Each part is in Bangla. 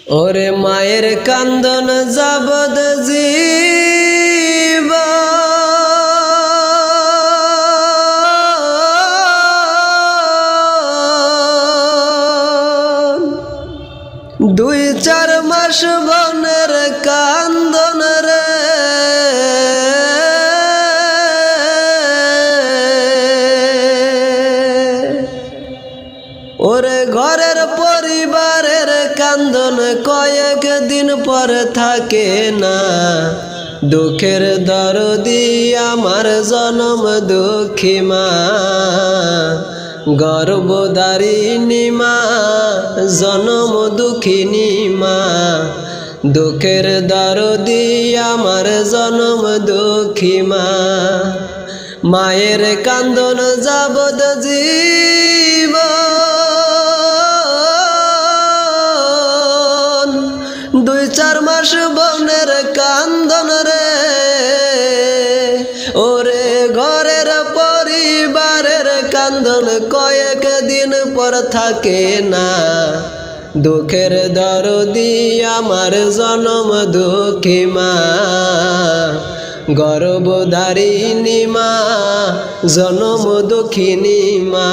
ওরে মায়ের কান্দন যাবদ জীব দুই চার মাস বনের কান্দন রে ওরে ঘরের পরিবারের কান্দন কয়েক দিন পর থাকে না দুঃখের দরদি আমার জনম দুঃখী মা গর্ভধারিণী মা জনম দুঃখিনী মা দুঃখের দরদি আমার জনম দুঃখী মা মায়ের কান্দন যাবদ জীবন দুই চার মাস বনের কান্দন রে ওরে ঘরের পরিবারের কান্দন কয়েক দিন পর থাকে না দুঃখের দরদি আমার জনম দুঃখী মা গর্ভধারিণী মা জনম দুঃখিনী মা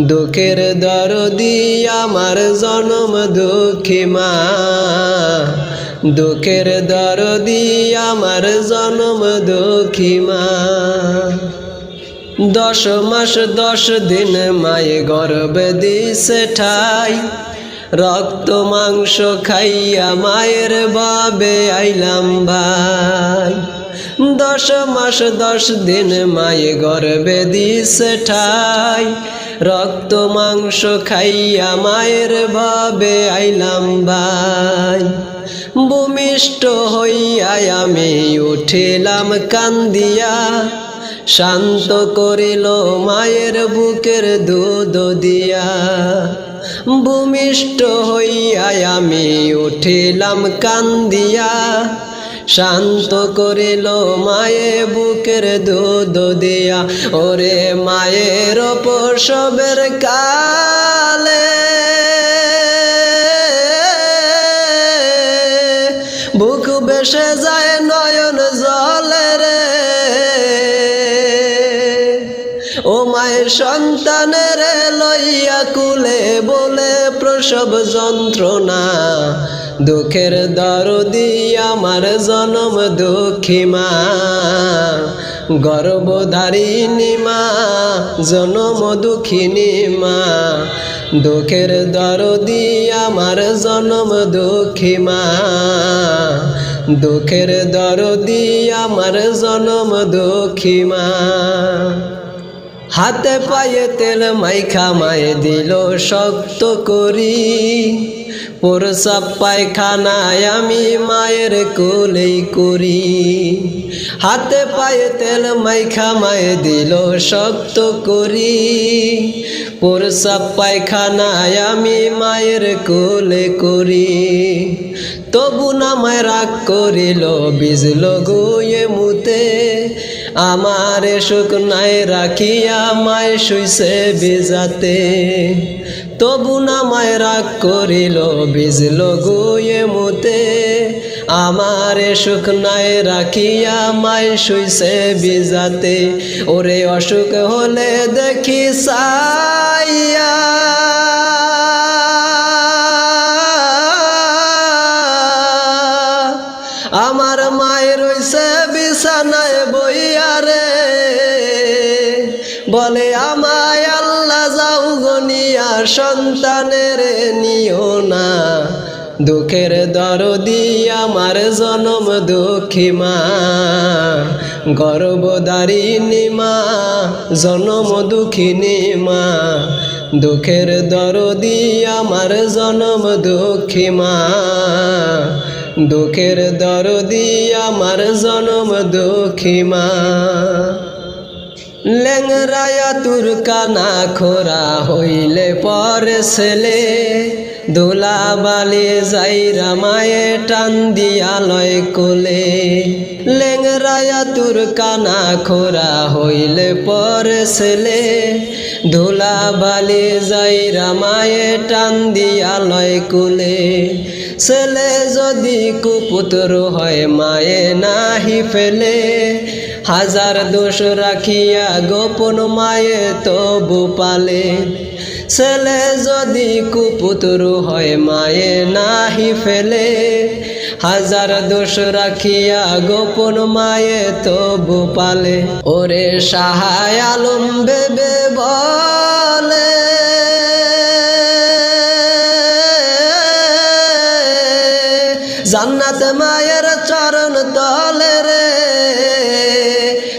দুঃখের দরদি আমার জনম দুঃখী মা দুঃখের দরদি আমার জনম দুঃখী মা 10 মাস 10 দিন মায়ে গর্ভে দিছে ঠাই রক্ত মাংস খাইয়া মায়ের বাবে আইলাম ভাই 10 মাস 10 দিন মায়ে গর্ভে দিছে ঠাই রক্ত মাংস খাইয়া মায়ের বাবে আইলাম ভাই ভূমিষ্ঠ হইয়া আমি উঠিলাম কান্দিয়া শান্ত করিল মায়ের বুকের দুধ দিয়া ভূমিষ্ঠ হইয়া আমি উঠিলাম কান্দিয়া শান্ত করিল মায়ে বুকের দুধ দিয়া ওরে মায়ের প্রসবের কালে বুক বেসে যায় নয়ন জলে রে ও মায়ের সন্তানের লইয়া কুলে বলে প্রসব যন্ত্রণা দুঃখের দরদি আমার জনম দুঃখী মা গর্ভধারিণী মা জনম দুঃখিনী মা দুঃখের দরদি আমার জনম দুঃখী মা দুঃখের দরদি আমার জনম দুঃখী মা হাতে পায়ে তেল মাইখা মায়ে দিল শক্ত করি প্রসাব পায়খানায় আমি মায়ের কোলেই করি হাতে পায়ে তেল মাইখা মায়ে দিল শক্ত করি প্রসাব পায়খানায় আমি মায়ের কোলে করি তবু না মায় রাগ করিল বিজল গুয়ে মুতে আমার সুখ নাই রাখিয়া মায় শুইছে বিজাতে তবু না মায় রাগ করিল বিজল গুয়ে মুতে আমার সুখ নাই রাখিয়া মায় শুইছে বিজাতে ওরে অসুখ হলে দেখি সাইয়া আমার মায়ের রইছে বিছানায় বইয়া রে বলে আমায় আল্লাহ যাও গনিয়া সন্তানের নিও না দুঃখের দরদি আমার জনম দুঃখী মা গর্ভধারিণী মা জনম দুঃখিনী মা দুঃখের দরদি আমার জনম দুঃখী মা দুঃখের দরদি আমার জনম দুঃখী মা লেংরায়া তুরকানা খোরা হইলে পরে ছেলে ধুলাবালি যাইরা মায়ে টান দিয়া লয় কোলে লেংরায়া তোর কানা খোরা হইলে পরে ছেলে ধুলাবালি যাইরা মায়ে টান দিয়া লয় কোলে ছেলে যদি কুপুত্র হয় মায়ে নাহি ফেলে হাজার দোষ রাখিয়া গোপন মায়ে তবু পালে ছেলে যদি কুপুত্র হয় মায়ে নাহি ফেলে হাজার দোষ রাখিয়া গোপন মায়ে তবু পালে ওরে সাহায় আলম বেবে বলে জান্নাত মায়ের চরণ তলে রে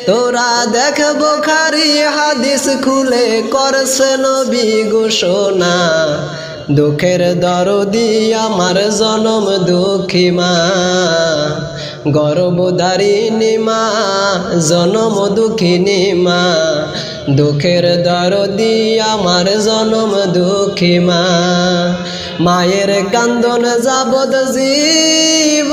তোরা দেখ বুখারী হাদিস খুলে করছে নবী ঘোষণা দুঃখের দরদি আমার জনম দুঃখী মা গর্ভধারিণী মা জনম দুঃখিনী মা দুঃখের দরদি আমার জনম দুঃখী মা মায়ের কান্দন যাবত জীব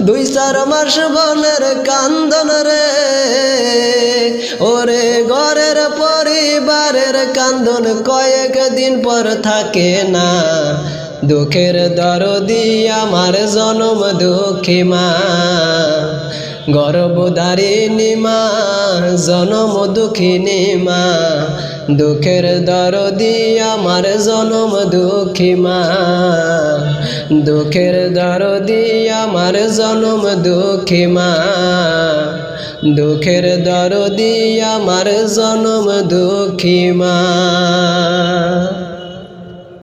দুই চার মাস বনের কান্দন রে ওরে ঘরের পরিবারের কান্দন কয়েক দিন পর থাকে না দুঃখের দরদি আমার জনম দুঃখী মা গর্ভধারিণী মা জনম দুঃখিনী মা দুঃখের দরদি আমার জনম দুঃখী মা দুঃখের দরদি আমার জনম দুঃখী মা দুঃখের দরদি আমার জনম দুঃখী মা।